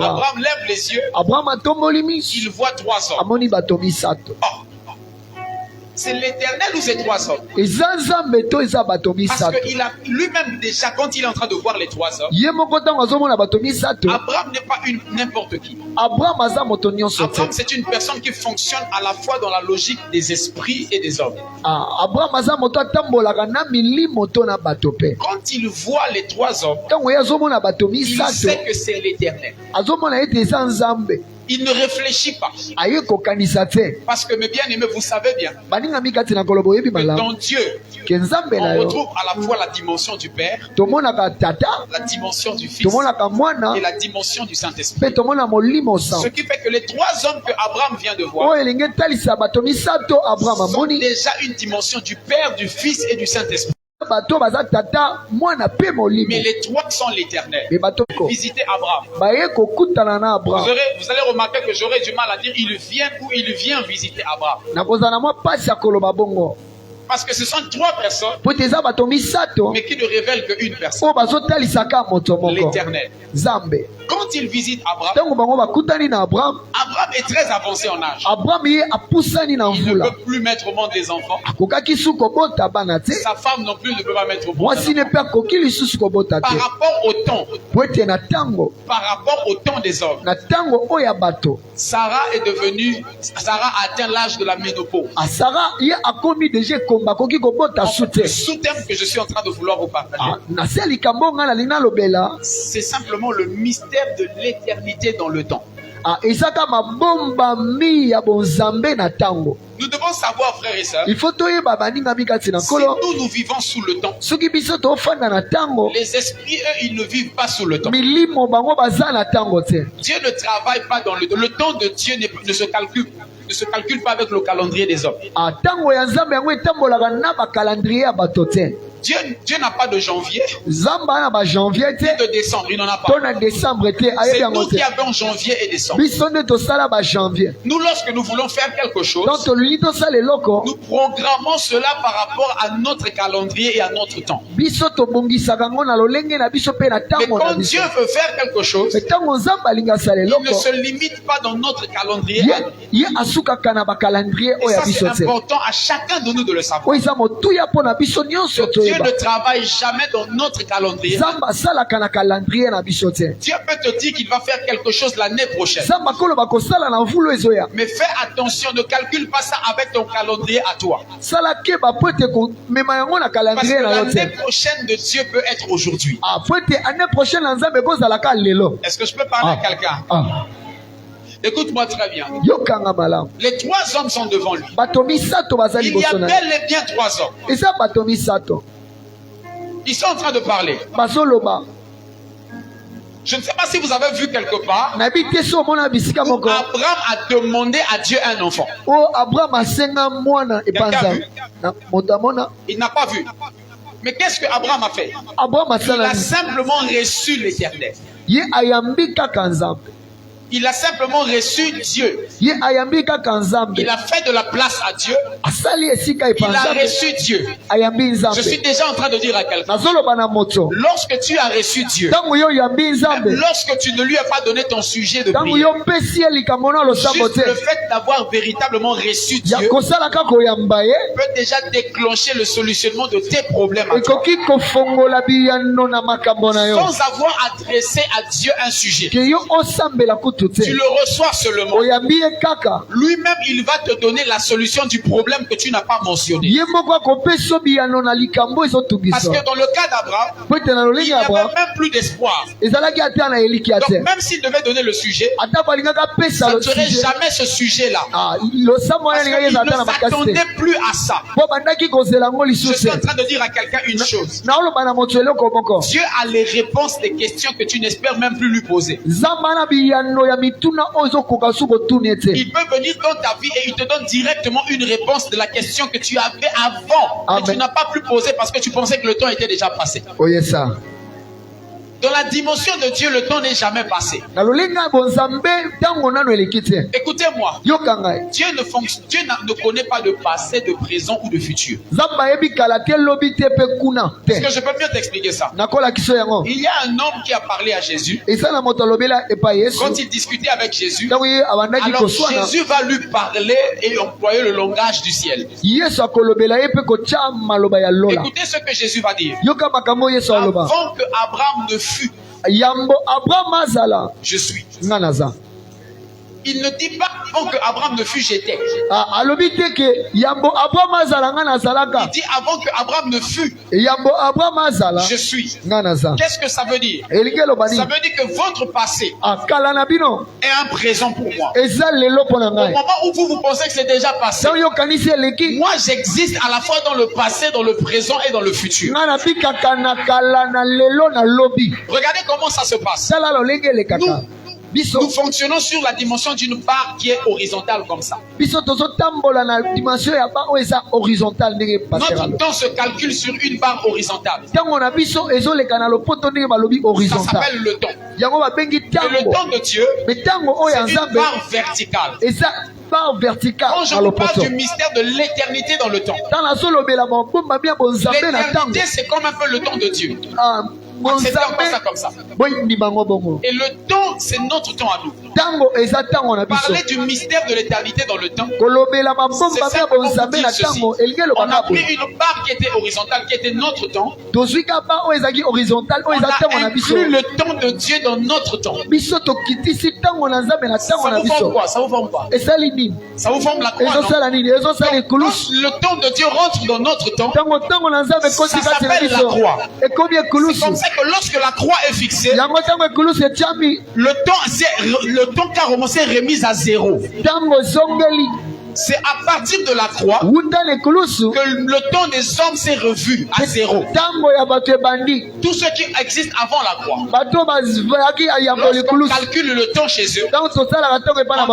Abraham lève les yeux. Il voit 3 hommes. C'est l'Éternel ou ces 3 hommes? Parce qu'il a lui-même déjà, quand il est en train de voir les 3 hommes, Abraham n'est pas n'importe qui. Abraham, c'est une personne qui fonctionne à la fois dans la logique des esprits et des hommes. Quand il voit les 3 hommes, il sait que c'est l'Éternel. Il ne réfléchit pas. Parce que mes bien-aimés, vous savez bien que dans Dieu, on retrouve à la fois la dimension du Père, la dimension du Fils et la dimension du Saint-Esprit. Ce qui fait que les 3 hommes que Abraham vient de voir sont déjà une dimension du Père, du Fils et du Saint-Esprit. Mais les 3 sont l'Éternel. Visitez Abraham. Vous allez remarquer que j'aurais du mal à dire il vient ou il vient visiter Abraham. Parce que ce sont 3 personnes, mais qui ne révèlent qu'une personne, l'Éternel. Quand il visite Abraham, Abraham est très avancé en âge. Il ne peut plus mettre au monde les enfants. Sa femme non plus ne peut pas mettre au monde. Par rapport au temps, par rapport au temps des hommes, Sarah a atteint l'âge de la ménopause. Le sous-thème que je suis en train de vouloir vous partager, c'est simplement le mystère de l'éternité dans le temps. Nous devons savoir, frères et sœurs, si nous vivons sous le temps, les esprits, eux, ils ne vivent pas sous le temps. Dieu ne travaille pas dans le temps. Le temps de Dieu ne se calcule pas avec le calendrier des hommes. Dieu n'a pas de janvier, ni de décembre, il n'en a pas. C'est nous qui avons janvier et décembre. Nous, lorsque nous voulons faire quelque chose, nous programmons cela par rapport à notre calendrier et à notre temps. Mais quand Dieu veut faire quelque chose, il ne se limite pas dans notre calendrier. Et ça, c'est important à chacun de nous de le savoir. Dieu ne travaille jamais dans notre calendrier. Dieu peut te dire qu'il va faire quelque chose l'année prochaine. Mais fais attention, ne calcule pas ça avec ton calendrier à toi. Parce que l'année prochaine de Dieu peut être aujourd'hui. Est-ce que je peux parler à quelqu'un? Écoute-moi très bien. Les 3 hommes sont devant lui. Il y a bel et bien 3 hommes. Ils sont en train de parler. Je ne sais pas si vous avez vu quelque part où Abraham a demandé à Dieu un enfant. Quelqu'un a vu? Il n'a pas vu. Mais qu'est-ce que Abraham a fait? Il a simplement reçu l'Éternel. Il a simplement reçu Dieu. Il a fait de la place à Dieu. Il a reçu Dieu. Je suis déjà en train de dire à quelqu'un, lorsque tu as reçu Dieu, même lorsque tu ne lui as pas donné ton sujet de prière, juste le fait d'avoir véritablement reçu Dieu peut déjà déclencher le solutionnement de tes problèmes à toi. Sans avoir adressé à Dieu un sujet. Tu le reçois seulement. Lui-même, il va te donner la solution du problème que tu n'as pas mentionné. Parce que dans le cas d'Abraham, il n'y avait même plus d'espoir. Donc même s'il devait donner le sujet, ça ne serait jamais ce sujet-là. Parce qu'il ne s'attendait plus à ça. Je suis en train de dire à quelqu'un une chose. Dieu a les réponses des questions que tu n'espères même plus lui poser. Il peut venir dans ta vie et il te donne directement une réponse de la question que tu avais avant. Mais tu n'as pas pu poser parce que tu pensais que le temps était déjà passé. Donc Dans la dimension de Dieu, le temps n'est jamais passé. Écoutez-moi. Dieu ne connaît pas de passé, de présent ou de futur. Est-ce que je peux bien t'expliquer ça? Il y a un homme qui a parlé à Jésus. Quand il discutait avec Jésus, alors Jésus va lui parler et employer le langage du ciel. Écoutez ce que Jésus va dire. Avant que Abraham ne fût, je suis. Il ne dit pas avant que Abraham ne fût, j'étais. Il dit avant que Abraham ne fût, je suis. Qu'est-ce que ça veut dire? Ça veut dire que votre passé est un présent pour moi. Au moment où vous pensez que c'est déjà passé, moi j'existe à la fois dans le passé, dans le présent et dans le futur. Regardez comment ça se passe. Nous fonctionnons sur la dimension d'une barre qui est horizontale comme ça. Notre temps se calcule sur une barre horizontale. Ça s'appelle le temps. Et le temps de Dieu, c'est une barre verticale. Quand je vous parle du mystère de l'éternité dans le temps, l'éternité c'est comme un peu le temps de Dieu. Ça comme ça. Et le temps, c'est notre temps à nous. Parler du mystère de l'éternité dans le temps, c'est simplement vous dire ceci. On a pris une barre qui était horizontale, qui était notre temps. On a inclus le temps de Dieu dans notre temps. Ça vous forme quoi? Ça vous forme quoi? Ça vous forme la croix, non? Quand le temps de Dieu rentre dans notre temps, ça s'appelle la croix. C'est comme ça que lorsque la croix est fixée, le temps carrément s'est remis à zéro. C'est à partir de la croix que le temps des hommes s'est revu à zéro. Tout ce qui existe avant la croix. Lorsqu'on calcule le temps chez eux, on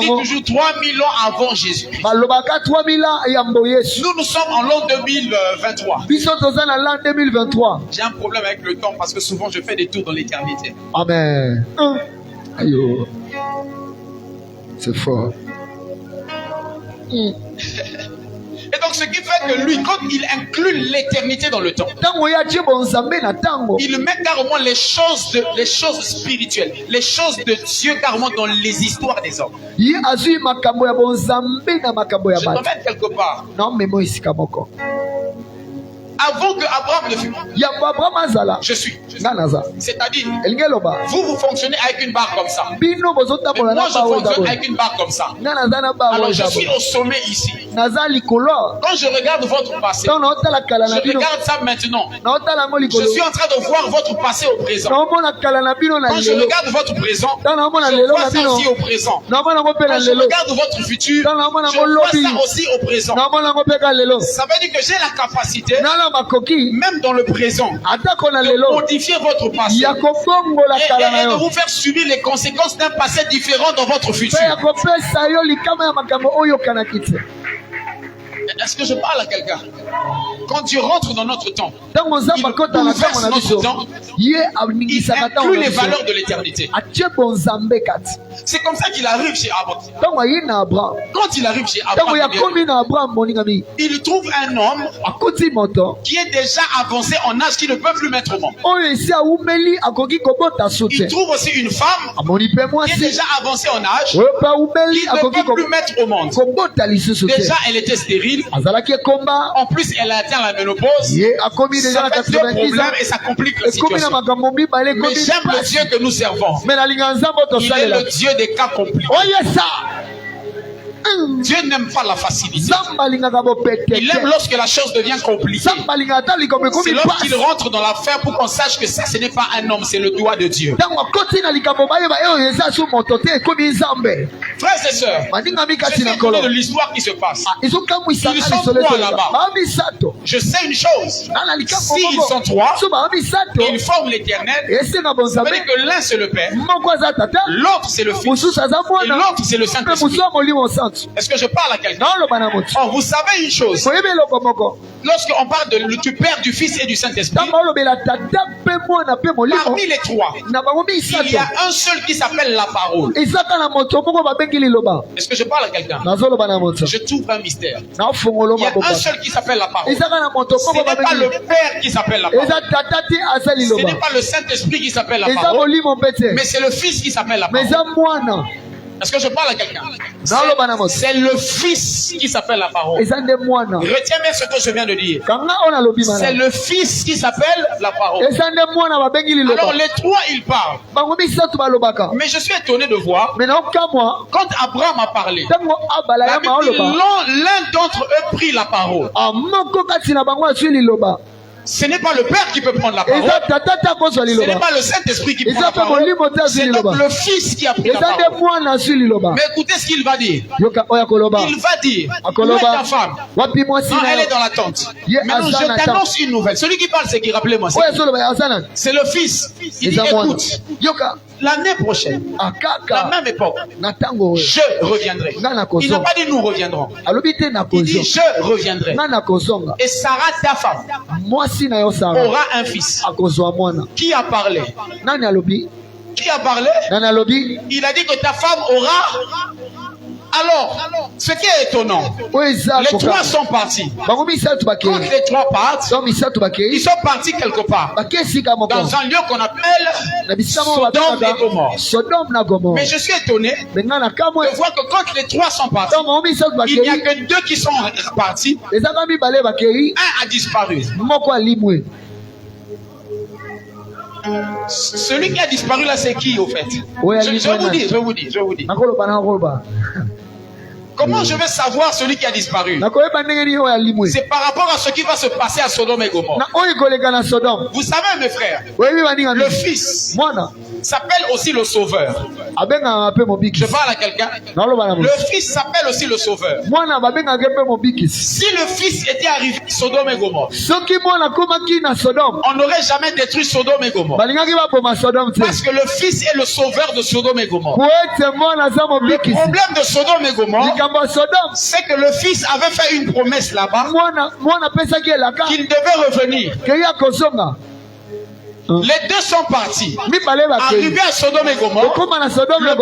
dit toujours 3000 ans avant Jésus. Nous sommes en l'an 2023. J'ai un problème avec le temps parce que souvent je fais des tours dans l'éternité. Amen. Aïe. C'est fort. Et donc ce qui fait que lui, quand il inclut l'éternité dans le temps, il met carrément les choses spirituelles, les choses de Dieu carrément dans les histoires des hommes. Je t'emmène quelque part. Avant que Abraham ne fût, je suis. C'est-à-dire, vous fonctionnez avec une barre comme ça. Mais moi, je fonctionne avec une barre comme ça. Alors, je suis au sommet ici. Quand je regarde votre passé, je regarde ça maintenant. Je suis en train de voir votre passé au présent. Quand je regarde votre présent, je vois ça aussi au présent. Quand je regarde votre futur, je vois ça aussi au présent. Ça veut dire que j'ai la capacité, même dans le présent, de modifier votre passé et de vous faire subir les conséquences d'un passé différent dans votre futur. Est-ce que je parle à quelqu'un? Quand Dieu rentre dans notre temps, il bouleverse notre temps, il inclut les valeurs de l'éternité. C'est comme ça qu'il arrive chez Abraham. Quand il arrive chez Abraham, il trouve un homme qui est déjà avancé en âge, qui ne peut plus mettre au monde. Il trouve aussi une femme qui est déjà avancée en âge, qui ne peut plus mettre au monde. Déjà, elle était stérile. En plus, elle a atteint la ménopause. Ça fait deux problèmes et ça complique la situation. Mais j'aime le Dieu que nous servons. Il est le Dieu des cas compliqués. Dieu n'aime pas la facilité. Il aime lorsque la chose devient compliquée. C'est lorsqu'il rentre dans l'affaire pour qu'on sache que ça, ce n'est pas un homme, c'est le doigt de Dieu. Frères et sœurs, je suis étonné de l'histoire qui se passe. Ils sont trois là-bas. Je sais une chose. S'ils sont trois, ils forment l'Éternel. Ça veut dire que l'un c'est le Père, l'autre c'est le Fils, et l'autre c'est le Saint-Esprit. Est-ce que je parle à quelqu'un? Oh, vous savez une chose. Lorsqu'on parle du Père, du Fils et du Saint-Esprit, parmi les trois, il y a un seul qui s'appelle la parole. Est-ce que je parle à quelqu'un? Je t'ouvre un mystère. Il y a un seul qui s'appelle la parole. Ce n'est pas le Père qui s'appelle la parole. Ce n'est pas le Saint-Esprit qui s'appelle la parole. Mais c'est le Fils qui s'appelle la parole. Est-ce que je parle à quelqu'un? C'est le Fils qui s'appelle la parole. Retiens bien ce que je viens de dire. C'est le Fils qui s'appelle la parole. Alors les trois ils parlent. Mais je suis étonné de voir, quand Abraham a parlé, l'un d'entre eux prit la parole. Ce n'est pas le Père qui peut prendre la parole. Ce n'est pas le Saint-Esprit qui prend la parole. C'est donc le Fils qui a pris la parole. Mais écoutez ce qu'il va dire. Il va dire, où est ta femme? Non, elle est dans la tente. Maintenant, je t'annonce une nouvelle. Celui qui parle, c'est qui? Rappelez-moi. C'est le Fils. Il dit, écoute, l'année prochaine, la même époque, je reviendrai. Il n'a pas dit nous reviendrons. Il dit je reviendrai. Et Sarah, ta femme, aura un fils. Qui a parlé? Qui a parlé? Il a dit que ta femme aura. Alors, ce qui est étonnant, les trois sont partis. Quand les trois partent, ils sont partis quelque part, dans un lieu qu'on appelle Sodome et Gomorrhe. Mais je suis étonné de voir que quand les trois sont partis, il n'y a que deux qui sont partis. Un a disparu. Celui qui a disparu là, c'est qui au fait? Je vous dis. Comment je vais savoir celui qui a disparu? C'est par rapport à ce qui va se passer à Sodome et Gomorrhe. Vous savez mes frères, le Fils s'appelle aussi le Sauveur. Je parle à quelqu'un. Le Fils s'appelle aussi le Sauveur. Si le Fils était arrivé à Sodome et Gomorrhe, on n'aurait jamais détruit Sodome et Gomorrhe. Parce que le Fils est le Sauveur de Sodome et Gomorrhe. Le problème de Sodome et Gomorrhe, c'est que le Fils avait fait une promesse là-bas qu'il devait revenir. Les deux sont partis. Arrivés à Sodome et Gomorrhe, le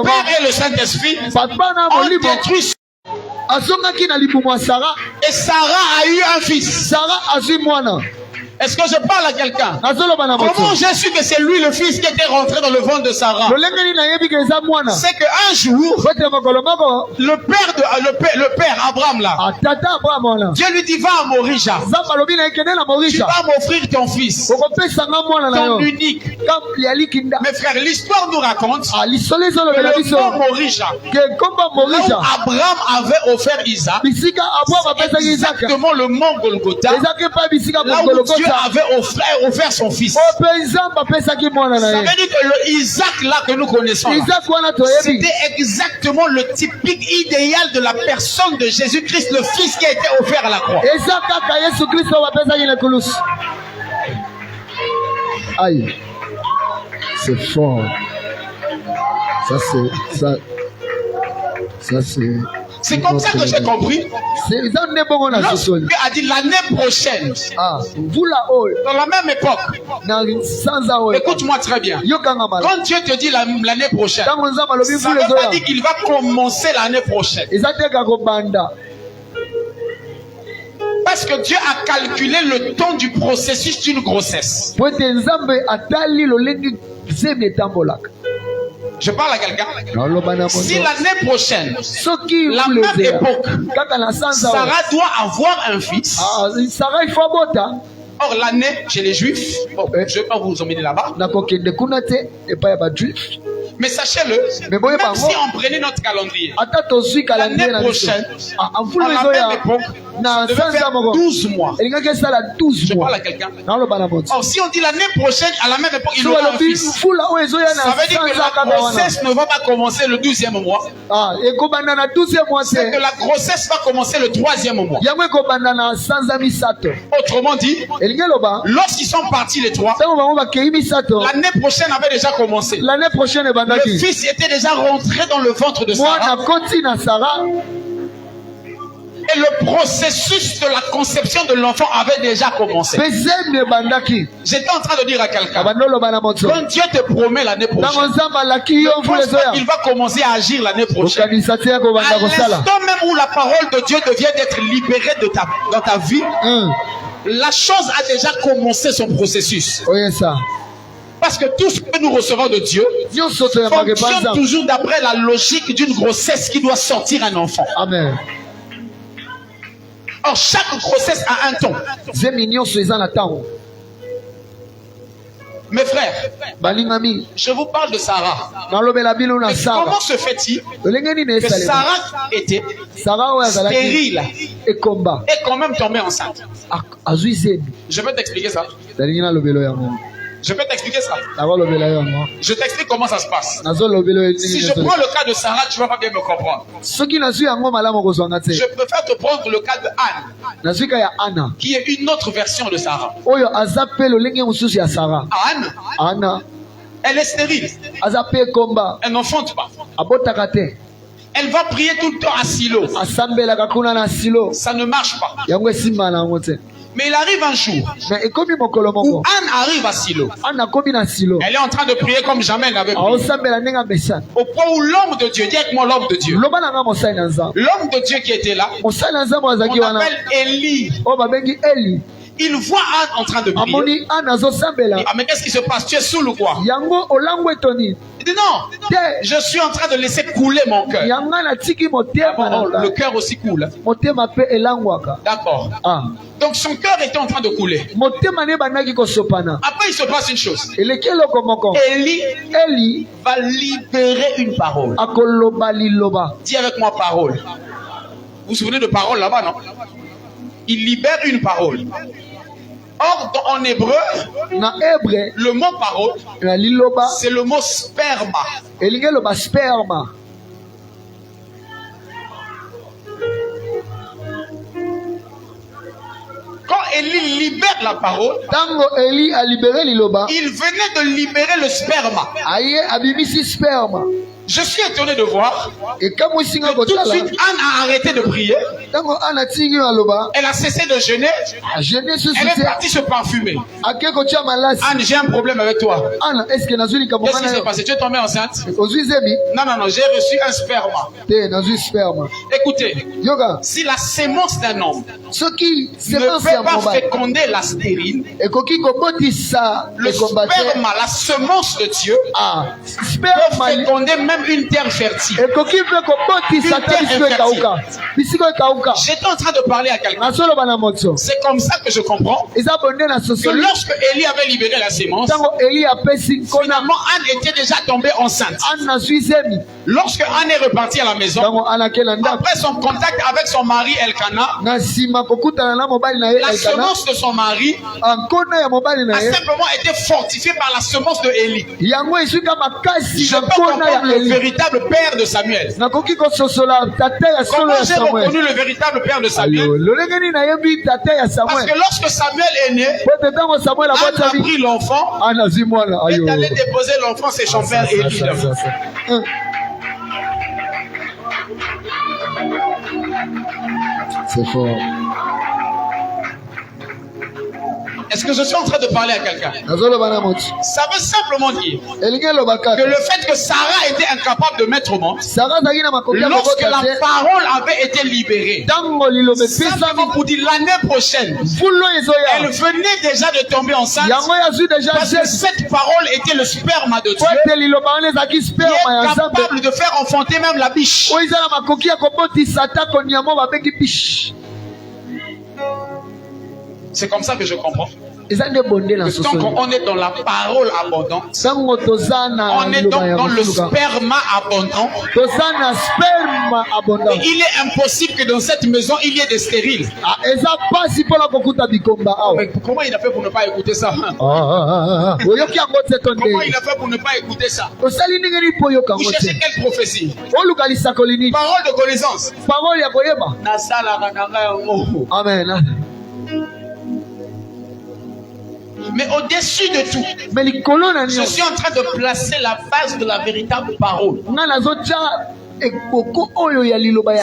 Père et le Saint-Esprit ont détruit. Et Sarah a eu un fils. Est-ce que je parle à quelqu'un? Comment j'ai su que c'est lui le fils qui était rentré dans le ventre de Sarah? C'est qu'un jour, le père Abraham là, Dieu lui dit va à Morisha. Tu vas m'offrir ton fils, ton unique. Mes frères, l'histoire nous raconte que le mont Morisha, là où Abraham avait offert Isaac, c'est exactement le mont Golgotha, là où Dieu avait offert son fils. Ça veut dire que le Isaac là que nous connaissons, c'était exactement le typique idéal de la personne de Jésus-Christ, le fils qui a été offert à la croix. Aïe, c'est fort. C'est comme ça que j'ai compris. Lorsque Dieu a dit l'année prochaine, dans la même époque, écoute-moi très bien. Quand Dieu te dit l'année prochaine, ça ne veut pas dire qu'il va commencer l'année prochaine. Parce que Dieu a calculé le temps du processus d'une grossesse. Je parle à quelqu'un. Si l'année prochaine, la même époque, Sarah doit avoir un fils. Or l'année chez les Juifs, je ne vais pas vous emmener là-bas. Mais sachez-le, même si on prenait notre calendrier, l'année prochaine, à la même époque, ça devait faire 12 mois. Je parle à quelqu'un. Or, si on dit l'année prochaine, à la même époque, il aura un fils. Ça veut dire que la grossesse ne va pas commencer le 12e mois. C'est que la grossesse va commencer le 3e mois. Autrement dit, lorsqu'ils sont partis les trois, l'année prochaine avait déjà commencé. Le fils était déjà rentré dans le ventre de Sarah. Et le processus de la conception de l'enfant avait déjà commencé. J'étais en train de dire à quelqu'un, quand Dieu te promet l'année prochaine, il va commencer à agir l'année prochaine. À l'instant même où la parole de Dieu devient d'être libérée dans ta vie, la chose a déjà commencé son processus. Parce que tout ce que nous recevons de Dieu fonctionne toujours d'après la logique d'une grossesse qui doit sortir un enfant. Amen. Or, chaque grossesse a un temps. Mes frères, je vous parle de Sarah. Mais comment se fait-il que Sarah était stérile et quand même tombée enceinte? Je vais t'expliquer ça. Je peux t'expliquer ça. Je t'explique comment ça se passe. Si je prends le cas de Sarah, tu vas pas bien me comprendre. Je préfère te prendre le cas de Anne, qui est une autre version de Sarah. Anne, elle est stérile. Elle n'enfante pas. Elle va prier tout le temps à Silo. Ça ne marche pas. Mais il arrive un jour où Anne arrive à Silo. Elle est en train de prier comme jamais elle n'avait prié. Au point où l'homme de Dieu, dis avec moi l'homme de Dieu. L'homme de Dieu qui était là, on appelle Élie. Il voit Anne en train de prier. Ah, mais qu'est-ce qui se passe? Tu es saoul ou quoi? Il dit non, je suis en train de laisser couler mon cœur. Le cœur aussi coule. D'accord. Donc son cœur était en train de couler. Après il se passe une chose. Élie va libérer une parole. Dis avec moi parole. Vous vous souvenez de parole là-bas, non? Il libère une parole. Or, en hébreu, le mot parole, c'est le mot sperma. Quand Élie libère la parole, il venait de libérer le sperma. Je suis étonné de voir que tout de suite Anne a arrêté de prier. Elle a cessé de jeûner. Elle est partie se parfumer. Anne, j'ai un problème avec toi. Qu'est-ce qui s'est passé? Tu es tombée enceinte? Non, j'ai reçu un sperma. Écoutez, si la sémence d'un homme ne peut pas féconder la stérile, le sperma, la semence de Dieu, peut féconder même une terre fertile. J'étais en train de parler à quelqu'un. C'est comme ça que je comprends que lorsque Élie avait libéré la sémence, finalement Anne était déjà tombée enceinte. Lorsque Anne est repartie à la maison, après son contact avec son mari Elkana, la semence de son mari a simplement été fortifiée par la semence de Élie. Je peux comprendre le véritable père de Samuel. Comment j'ai reconnu le véritable père de Samuel? Parce que lorsque Samuel est né, Anne a pris l'enfant et est allé déposer l'enfant chez son père Élie. C'est fort. Est-ce que je suis en train de parler à quelqu'un? Ça veut simplement dire que le fait que Sarah était incapable de mettre au monde, lorsque la parole avait été libérée, simplement pour dire l'année prochaine, elle venait déjà de tomber enceinte, parce que cette parole était le sperma de Dieu, qui est capable de faire enfanter même la biche. C'est comme ça que je comprends. Tant qu'on est dans la parole abondante, on est donc dans le sperma abondant. Il est impossible que dans cette maison il y ait des stériles. Mais comment il a fait pour ne pas écouter ça? Comment il a fait pour ne pas écouter ça? Vous cherchez quelle prophétie? Parole de connaissance. Amen. Mais au-dessus de tout, je suis en train de placer la base de la véritable parole.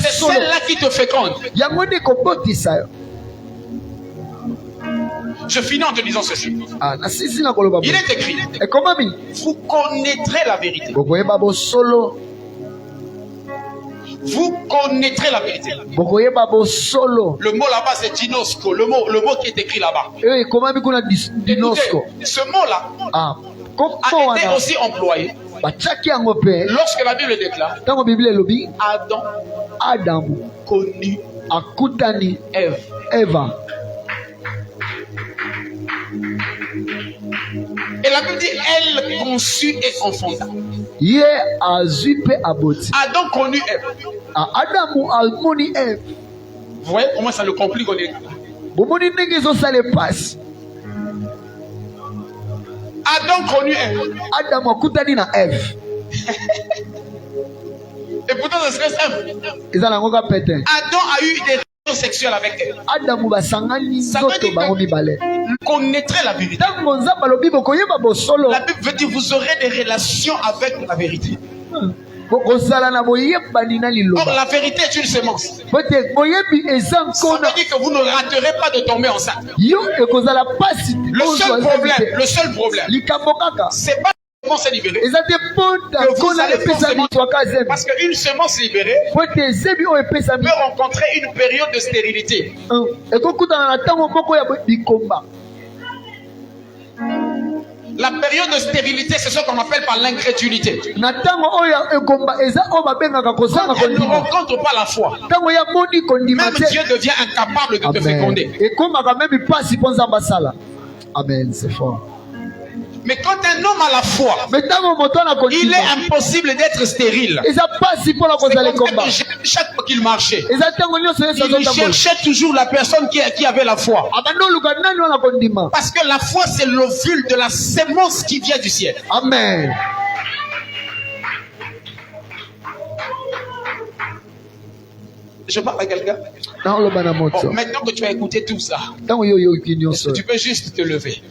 C'est celle-là qui te féconde. Je finis en te disant ceci. Il est écrit, vous connaîtrez la vérité. Vous connaîtrez la vérité. Le mot là-bas c'est dinosco, le mot qui est écrit là-bas. Ce mot-là a été aussi employé lorsque la Bible déclare Adam connu Ève. Et la Bible dit elle conçut et enfanta. Adam connu Ève. Vous voyez comment ça le complique? Adam connu Ève. Et pourtant ce serait simple. Adam a eu des relations sexuelles avec elle. Ça veut dire que connaîtrez la vérité. La Bible veut dire vous aurez des relations avec la vérité. Or la vérité est une semence. Ça veut dire que vous ne raterez pas de tomber enceinte. Le seul problème, c'est pas une semence libérée. Que vous allez forcément, parce qu'une semence libérée peut rencontrer une période de stérilité. La période de stérilité, c'est ce qu'on appelle par l'incrédulité. Elle ne rencontre pas la foi. Même Dieu devient incapable de te féconder. Amen, c'est fort. Mais quand un homme a la foi, il est impossible d'être stérile. C'est comme chaque fois qu'il marchait, il cherchait toujours la personne qui avait la foi. Parce que la foi, c'est l'ovule de la sémence qui vient du ciel. Amen. Je parle à quelqu'un. Bon, maintenant que tu as écouté tout ça, tu peux juste te lever.